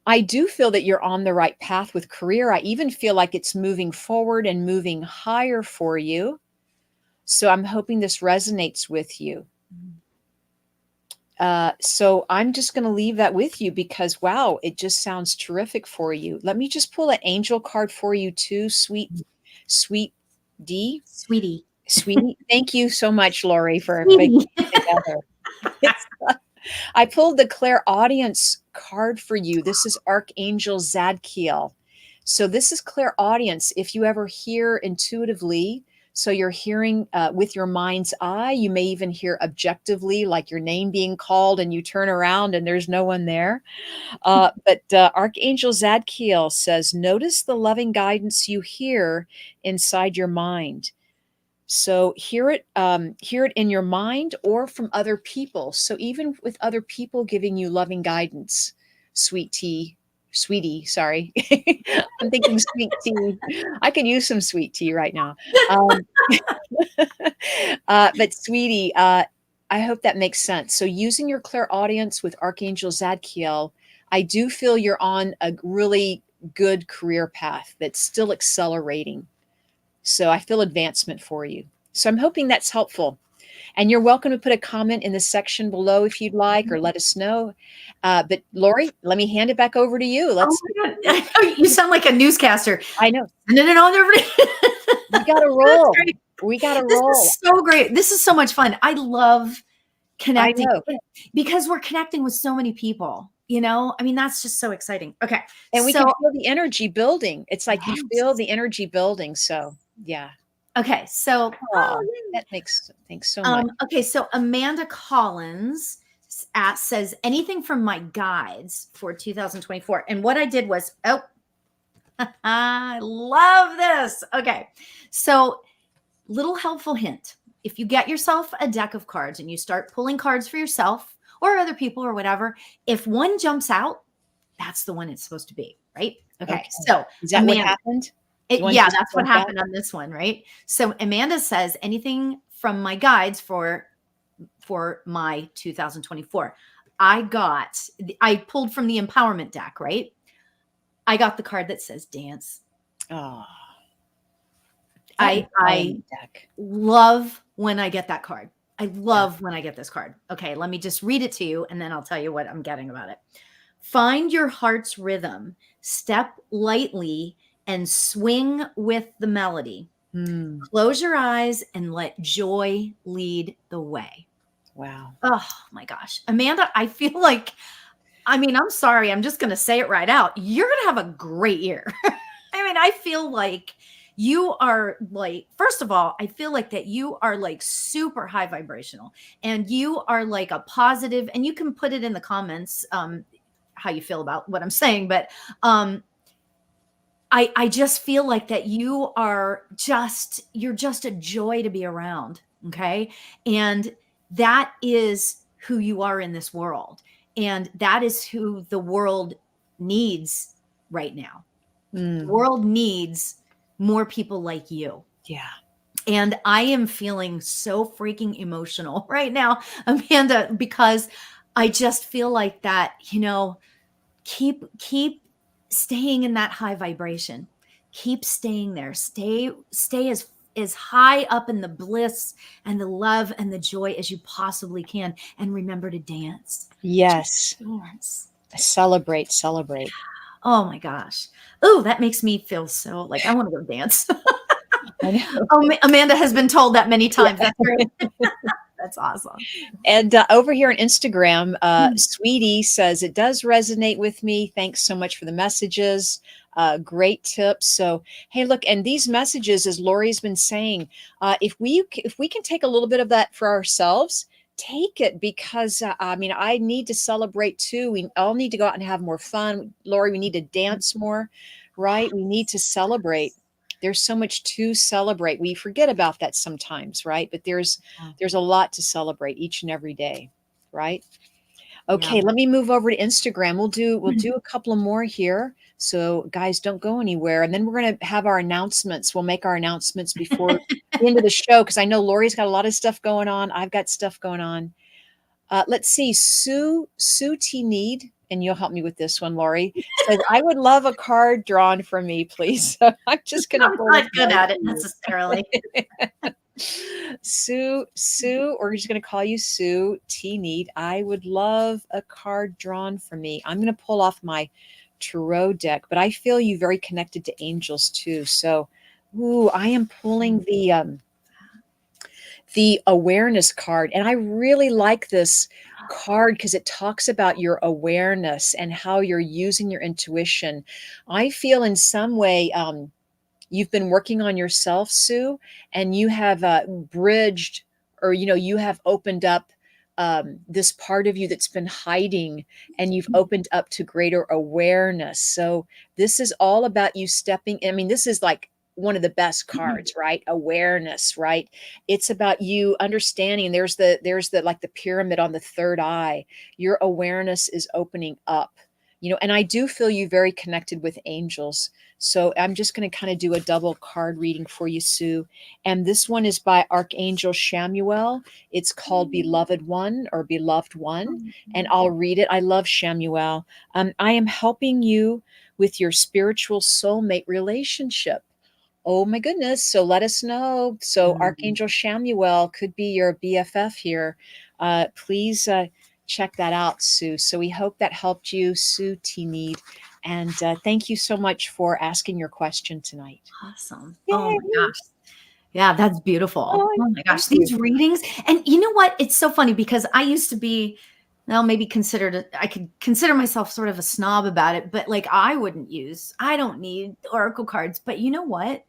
I do feel that you're on the right path with career. I even feel like it's moving forward and moving higher for you. So I'm hoping this resonates with you. So I'm just going to leave that with you because, wow, it just sounds terrific for you. Let me just pull an angel card for you too, sweet D. Sweetie. Sweetie. Thank you so much, Lori, for putting Sweetie. it together. I pulled the clairaudience card for you. This is Archangel Zadkiel. So this is clairaudience. If you ever hear intuitively, so you're hearing with your mind's eye, you may even hear objectively, like your name being called, and you turn around and there's no one there. But Archangel Zadkiel says, notice the loving guidance you hear inside your mind. So hear it in your mind or from other people. So even with other people giving you loving guidance, sweetie, sorry. I'm thinking sweet tea. I could use some sweet tea right now. But sweetie, I hope that makes sense. So using your clairaudience with Archangel Zadkiel, I do feel you're on a really good career path that's still accelerating. So I feel advancement for you. So I'm hoping that's helpful. And you're welcome to put a comment in the section below if you'd like, or let us know. But Lori, let me hand it back over to you. Oh my God. You sound like a newscaster. I know. Sending it on everybody. We got to roll. We got to roll. This is so great. This is so much fun. I love connecting because we're connecting with so many people. I mean, that's just so exciting. Okay. And we can feel the energy building. It's like you feel the energy building. So yeah. Okay. So that makes thanks so much. Okay. So Amanda Collins says anything from my guides for 2024. And what I did was, I love this. Okay. So little helpful hint. if you get yourself a deck of cards and you start pulling cards for yourself or other people or whatever, if one jumps out, that's the one it's supposed to be, right? Okay. So is that what happened? Yeah, that's what happened on this one, right? So Amanda says, anything from my guides for my 2024. I pulled from the empowerment deck, right? I got the card that says dance. Oh, I love when I get that card. I love when I get this card. Okay, let me just read it to you and then I'll tell you what I'm getting about it. Find your heart's rhythm, step lightly and swing with the melody. Close your eyes and let joy lead the way. Wow. Oh my gosh. Amanda, I feel like, I mean, I'm sorry. I'm just going to say it right out. You're going to have a great year. I mean, I feel like you are like, first of all, I feel like that you are like super high vibrational and you are like a positive, and you can put it in the comments, how you feel about what I'm saying. But, I just feel like that you're just a joy to be around. Okay. And that is who you are in this world. And that is who the world needs right now. The world needs more people like you. Yeah. And I am feeling so freaking emotional right now, Amanda, because I just feel like that, keep staying in that high vibration. Keep staying there. Stay as high up in the bliss and the love and the joy as you possibly can. And remember to dance. Yes. Dance. Celebrate. Oh my gosh. Oh, that makes me feel so like I want to go dance. Amanda has been told that many times. Yeah. That's great. That's awesome. And over here on Instagram, Sweetie says, it does resonate with me. Thanks so much for the messages. Great tips. So, hey, look, and these messages, as Lori's been saying, if we can take a little bit of that for ourselves, take it, because I need to celebrate too. We all need to go out and have more fun. Lori, we need to dance more, right? We need to celebrate. There's so much to celebrate. We forget about that sometimes, right? But there's a lot to celebrate each and every day, right? Okay, let me move over to Instagram. We'll do a couple of more here. So guys, don't go anywhere. And then we're going to have our announcements. We'll make our announcements before the end of the show, because I know Lori's got a lot of stuff going on. I've got stuff going on. Let's see. Sue T. Need, and you'll help me with this one, Lori, says, I would love a card drawn for me, please. So I'm just going to. I'm not good at it necessarily. Sue, we're just going to call you Sue T. Need. I would love a card drawn for me. I'm going to pull off my tarot deck, but I feel you very connected to angels too. So, I am pulling the awareness card, and I really like this card because it talks about your awareness and how you're using your intuition. I feel in some way, you've been working on yourself, Sue, and you have bridged, or you have opened up this part of you that's been hiding, and you've opened up to greater awareness. So this is all about you stepping. I mean, this is like one of the best cards, right? Awareness, right? It's about you understanding. There's the like the pyramid on the third eye. Your awareness is opening up. And I do feel you very connected with angels. So I'm just going to kind of do a double card reading for you, Sue. And this one is by Archangel Shamuel. It's called Beloved One or Beloved One. And I'll read it. I love Shamuel. I am helping you with your spiritual soulmate relationship. Oh my goodness. So let us know. So Archangel Shamuel could be your BFF here. Please check that out, Sue. So we hope that helped you, Sue T. Need. And thank you so much for asking your question tonight. Awesome. Yay. Oh my gosh. Yeah, that's beautiful. Oh my gosh. These readings. And you know what? It's so funny because I used to be, maybe I could consider myself sort of a snob about it, but like I don't need oracle cards. But you know what?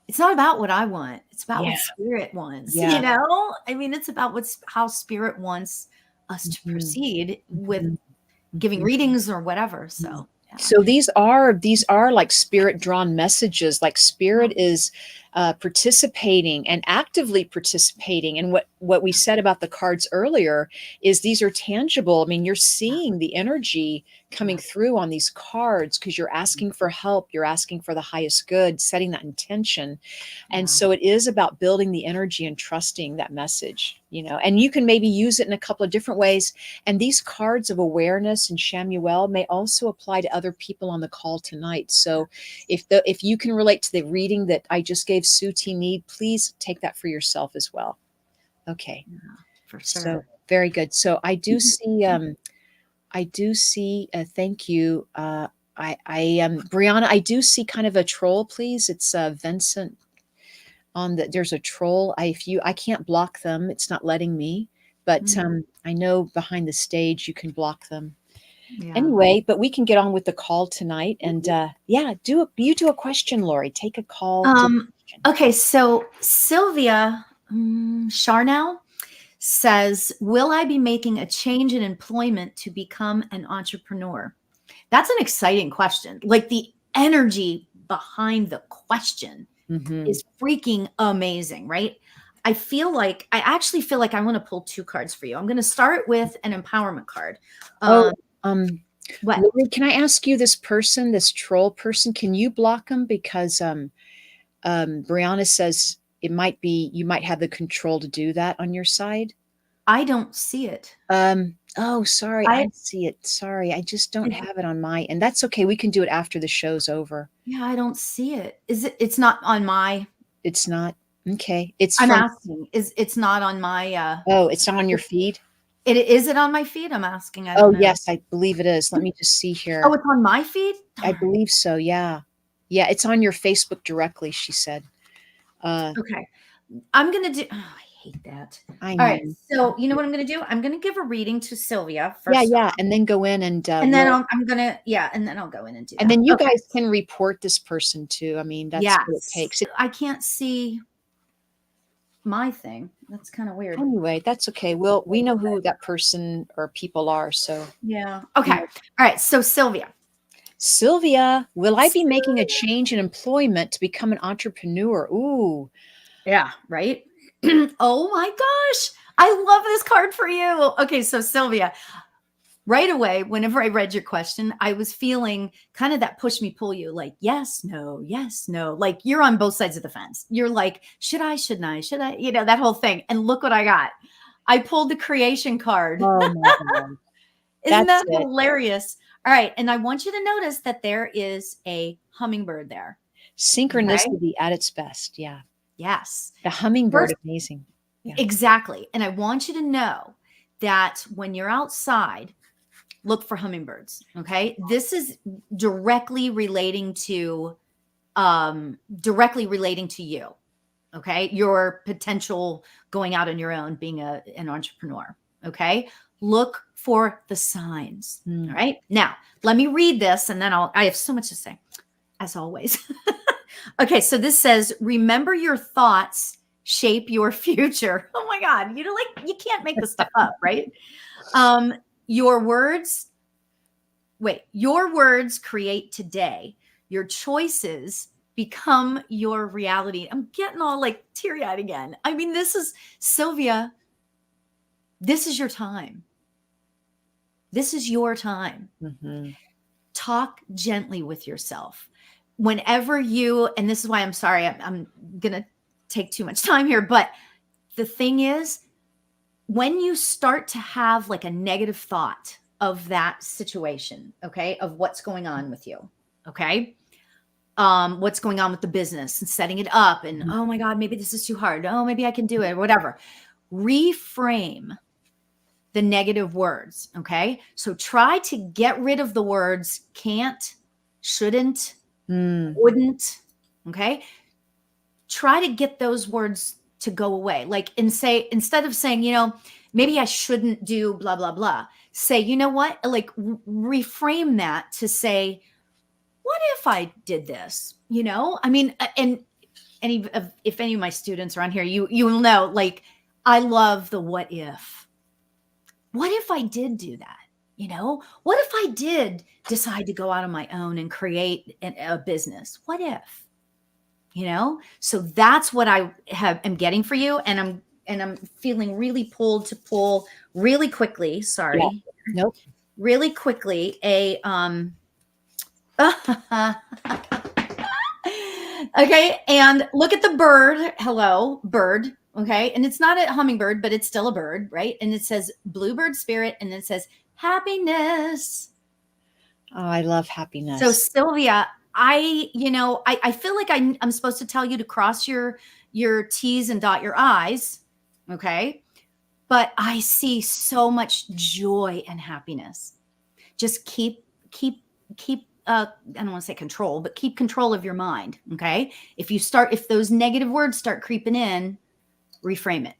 It's not about what I want. It's about what spirit wants. I mean, it's about how spirit wants us to proceed with giving readings or whatever. So So these are like spirit drawn messages. Like spirit is participating and actively participating. And what we said about the cards earlier is these are tangible. I mean, you're seeing the energy coming through on these cards because you're asking for help, you're asking for the highest good, setting that intention. And so it is about building the energy and trusting that message, and you can maybe use it in a couple of different ways. And these cards of awareness and Shamuel may also apply to other people on the call tonight. So if you can relate to the reading that I just gave Sue T. Need, please take that for yourself as well. Okay. Yeah, for sure. So very good. So I do see, thank you. Brianna, I do see kind of a troll, please. It's Vincent there's a troll. I can't block them. It's not letting me, but I know behind the stage you can block them. Yeah. Anyway, but we can get on with the call tonight. And you do a question, Lori. Take a call. Okay, so Sylvia Charnow says, will I be making a change in employment to become an entrepreneur? That's an exciting question. Like the energy behind the question is freaking amazing, right? I actually feel like I want to pull two cards for you. I'm going to start with an empowerment card. What? Lori, can I ask you, this troll person, can you block them? Because Brianna says you might have the control to do that on your side. I don't see it. Oh, sorry. I see it. Sorry. I just don't have it on my end. That's okay. We can do it after the show's over. Yeah, I don't see it. It's not on my. It's not. Okay. I'm asking. It's not on my. Oh, it's not on your feed? Is it on my feed? I'm asking. Yes, I believe it is. Let me just see here. Oh, it's on my feed? I believe so. Yeah. Yeah. It's on your Facebook directly, she said. Okay. I'm going to do. Oh, I hate that. I know. All right. So you know what I'm going to do? I'm going to give a reading to Sylvia first. Yeah. And then go in and then I'm going to, and then I'll go in and do that. And then you guys can report this person too. I mean, that's what it takes. I can't see my thing. That's kind of weird. Anyway, that's okay. We know who that person or people are. So yeah. Okay. All right. So Sylvia, will I be making a change in employment to become an entrepreneur? Ooh. Yeah. Right. Oh my gosh. I love this card for you. Okay. So Sylvia, right away, whenever I read your question, I was feeling kind of that push me, pull you, like, yes, no, like you're on both sides of the fence. You're like, should I, shouldn't I, should I, that whole thing. And look what I got. I pulled the creation card. Oh my God. Isn't that hilarious? All right. And I want you to notice that there is a hummingbird there. Synchronicity at its best. Yeah. Yes. The hummingbird, amazing. Yeah. Exactly. And I want you to know that when you're outside, look for hummingbirds. Okay. This is directly relating to you. Okay. Your potential going out on your own, being an entrepreneur. Okay. Look for the signs. All right. Now let me read this and then I have so much to say, as always. Okay. So this says, remember your thoughts shape your future. Oh my God. You can't make this stuff up, right? Your words create today. Your choices become your reality. I'm getting all like teary-eyed again. I mean, this is Sylvia. This is your time. This is your time. Talk gently with yourself. Whenever and this is why I'm sorry, I'm going to take too much time here, but the thing is, when you start to have like a negative thought of that situation, okay, of what's going on with you, okay, what's going on with the business and setting it up and, oh my God, maybe this is too hard. Oh, maybe I can do it, whatever. Reframe the negative words, okay? So try to get rid of the words can't, shouldn't, wouldn't, okay? Try to get those words to go away. Like, instead of saying, maybe I shouldn't do blah, blah, blah, say, you know what? Like reframe that to say, what if I did this? I mean, and if any of my students are on here, you will know, like, I love the what if. What if I did do that? What if I did decide to go out on my own and create a business? What if? So that's what I am getting for you. And I'm feeling really pulled to pull really quickly. Sorry. Yeah. Nope. Really quickly. Okay. And look at the bird. Hello, bird. Okay. And it's not a hummingbird, but it's still a bird, right? And it says bluebird spirit. And then it says happiness. Oh, I love happiness. So Sylvia, I feel like I'm supposed to tell you to cross your T's and dot your I's. Okay. But I see so much joy and happiness. Just keep, I don't want to say control, but keep control of your mind. Okay. If those negative words start creeping in, reframe it.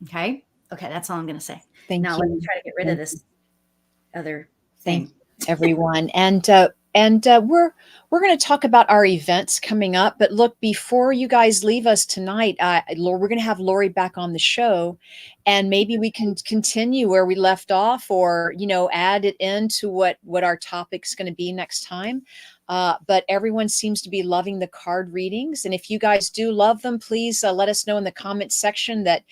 Okay. Okay. That's all I'm going to say. Thank now you. Let me try to get rid of this other thing. Everyone. And we're going to talk about our events coming up. But look, before you guys leave us tonight, we're going to have Lori back on the show, and maybe we can continue where we left off, or add it into what our topic's going to be next time. But everyone seems to be loving the card readings, and if you guys do love them, please let us know in the comments section that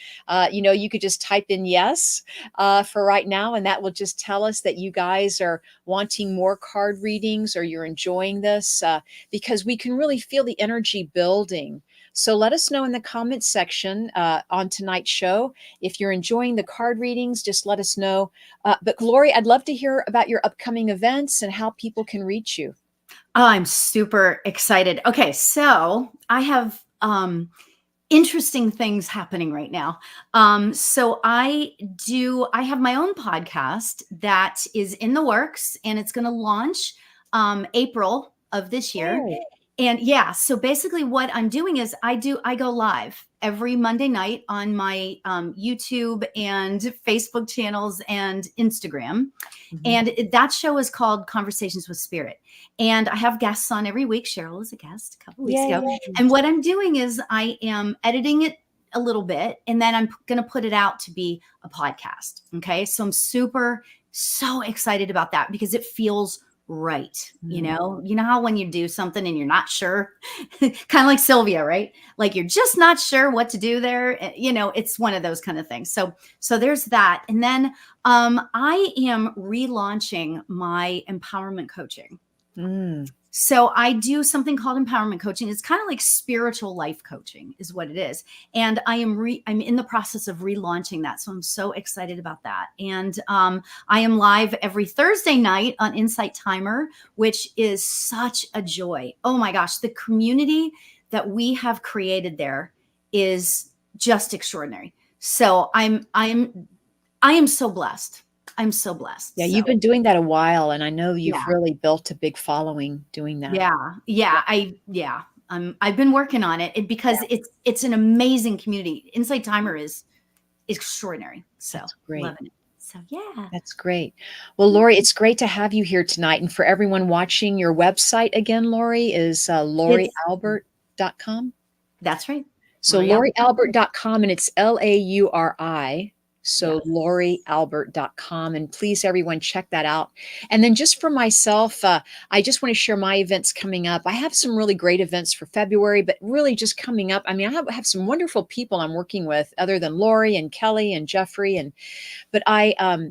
you could just type in yes for right now, and that will just tell us that you guys are wanting more card readings, or you're enjoying this, because we can really feel the energy building. So let us know in the comments section on tonight's show. If you're enjoying the card readings, just let us know. But Lori, I'd love to hear about your upcoming events and how people can reach you. Oh, I'm super excited. Okay, so I have interesting things happening right now. So I have my own podcast that is in the works, and it's going to launch April of this year. Oh. And yeah, so basically what I'm doing is I go live every Monday night on my YouTube and Facebook channels and Instagram. Mm-hmm. And that show is called Conversations with Spirit. And I have guests on every week. Cheryl was a guest a couple weeks ago. And what I'm doing is I am editing it a little bit, and then I'm going to put it out to be a podcast. Okay. So I'm so excited about that, because it feels right. You know how when you do something and you're not sure, kind of like Sylvia, right? Like you're just not sure what to do there. It's one of those kind of things. So there's that. And then I am relaunching my empowerment coaching. So I do something called empowerment coaching. It's kind of like spiritual life coaching is what it is. And I'm in the process of relaunching that. So I'm so excited about that. And I am live every Thursday night on Insight Timer, which is such a joy. Oh my gosh, the community that we have created there is just extraordinary. So I am so blessed. I'm so blessed. Yeah, you've been doing that a while, and I know you've really built a big following doing that. I've been working on it because it's an amazing community. Insight Timer is extraordinary. So that's great. Loving it. So yeah, that's great. Well, Lori, it's great to have you here tonight. And for everyone watching, your website again, Lori, is LoriAlbert.com. That's right. So LoriAlbert.com, and it's LAURI. So LoriAlbert.com, and please everyone check that out. And then just for myself, I just want to share my events coming up. I have some really great events for February, but really just coming up. I mean, I have some wonderful people I'm working with other than Lori and Kelly and Jeffrey. But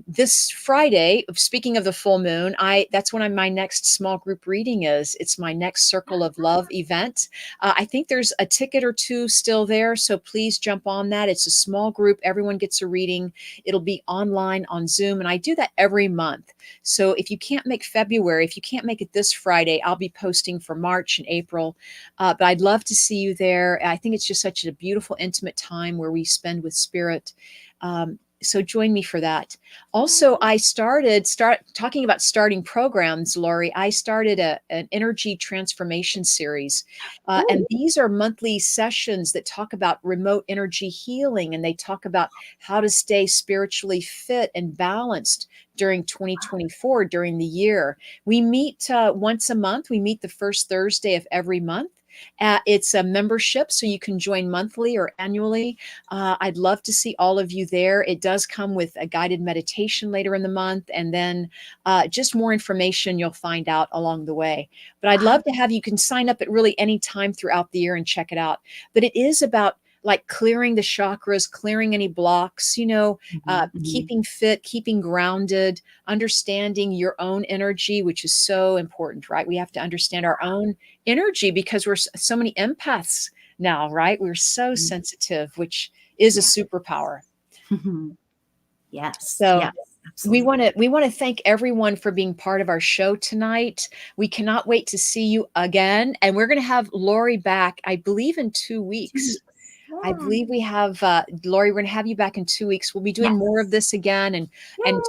this Friday, speaking of the full moon, that's when my next small group reading is. It's my next Circle of Love event. I think there's a ticket or two still there. So please jump on that. It's a small group. Everyone gets a reading. It'll be online on Zoom, and I do that every month. So if you can't make February, if you can't make it this Friday, I'll be posting for March and April. But I'd love to see you there. I think it's just such a beautiful, intimate time where we spend with Spirit. So join me for that. Also, I talking about starting programs, Lori. I started an energy transformation series. And these are monthly sessions that talk about remote energy healing. And they talk about how to stay spiritually fit and balanced during 2024, during the year. We meet once a month. We meet the first Thursday of every month. It's a membership, so you can join monthly or annually. I'd love to see all of you there. It does come with a guided meditation later in the month, and then just more information you'll find out along the way. But I'd love to have you can sign up at really any time throughout the year and check it out. But it is about like clearing the chakras, clearing any blocks, keeping fit, keeping grounded, understanding your own energy, which is so important, right? We have to understand our own energy because we're so many empaths now, right? We're so sensitive, which is a superpower. Yes. So yes, we absolutely. want to thank everyone for being part of our show tonight. We cannot wait to see you again. And we're going to have Lori back, I believe, in 2 weeks. I believe we have Lori, we're going to have you back in 2 weeks. We'll be doing more of this again and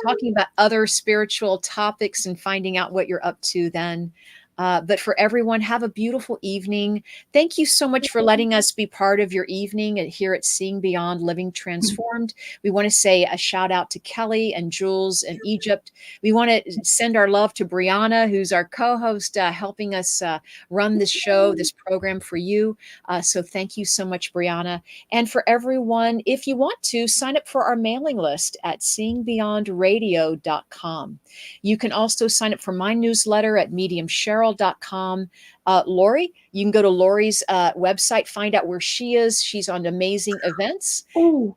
talking about other spiritual topics and finding out what you're up to then. But for everyone, have a beautiful evening. Thank you so much for letting us be part of your evening here at Seeing Beyond Living Transformed. We want to say a shout out to Kelly and Jules in Egypt. We want to send our love to Brianna, who's our co-host, helping us run this show, this program for you. So thank you so much, Brianna. And for everyone, if you want to, sign up for our mailing list at seeingbeyondradio.com. You can also sign up for my newsletter at mediumcheryl.com. Lori, you can go to Lori's website, find out where she is. She's on amazing events. Oh,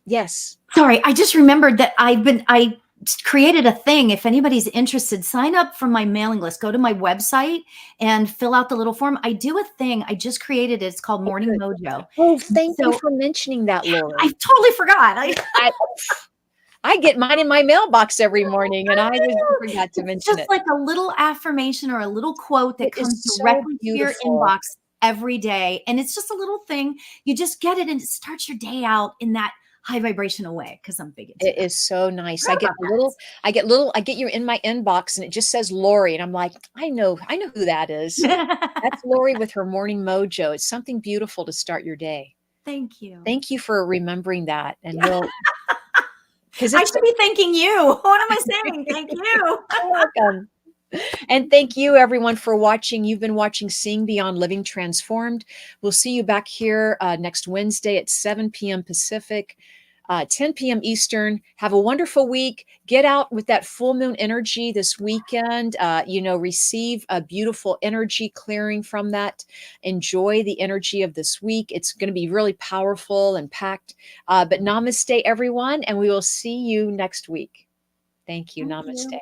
yes. Sorry, I just remembered that I created a thing. If anybody's interested, sign up for my mailing list. Go to my website and fill out the little form. I do a thing. I just created it. It's called Morning Mojo. Oh, thank you for mentioning that, Lori. I totally forgot. I get mine in my mailbox every morning, and I forgot to mention it. Just like a little affirmation or a little quote that comes directly to your inbox every day. And it's just a little thing. You just get it and it starts your day out in that high vibrational way because I'm big into it. It is so nice. I get you in my inbox and it just says Lori. And I'm like, I know who that is. That's Lori with her Morning Mojo. It's something beautiful to start your day. Thank you. Thank you for remembering that. And because I should be thanking you. What am I saying? Thank you. You're welcome. And thank you, everyone, for watching. You've been watching Seeing Beyond Living Transformed. We'll see you back here next Wednesday at 7 p.m. Pacific, 10 p.m. Eastern. Have a wonderful week. Get out with that full moon energy this weekend. Receive a beautiful energy clearing from that. Enjoy the energy of this week. It's going to be really powerful and packed. But namaste, everyone, and we will see you next week. Thank you. Namaste.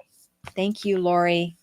Thank you, Lori.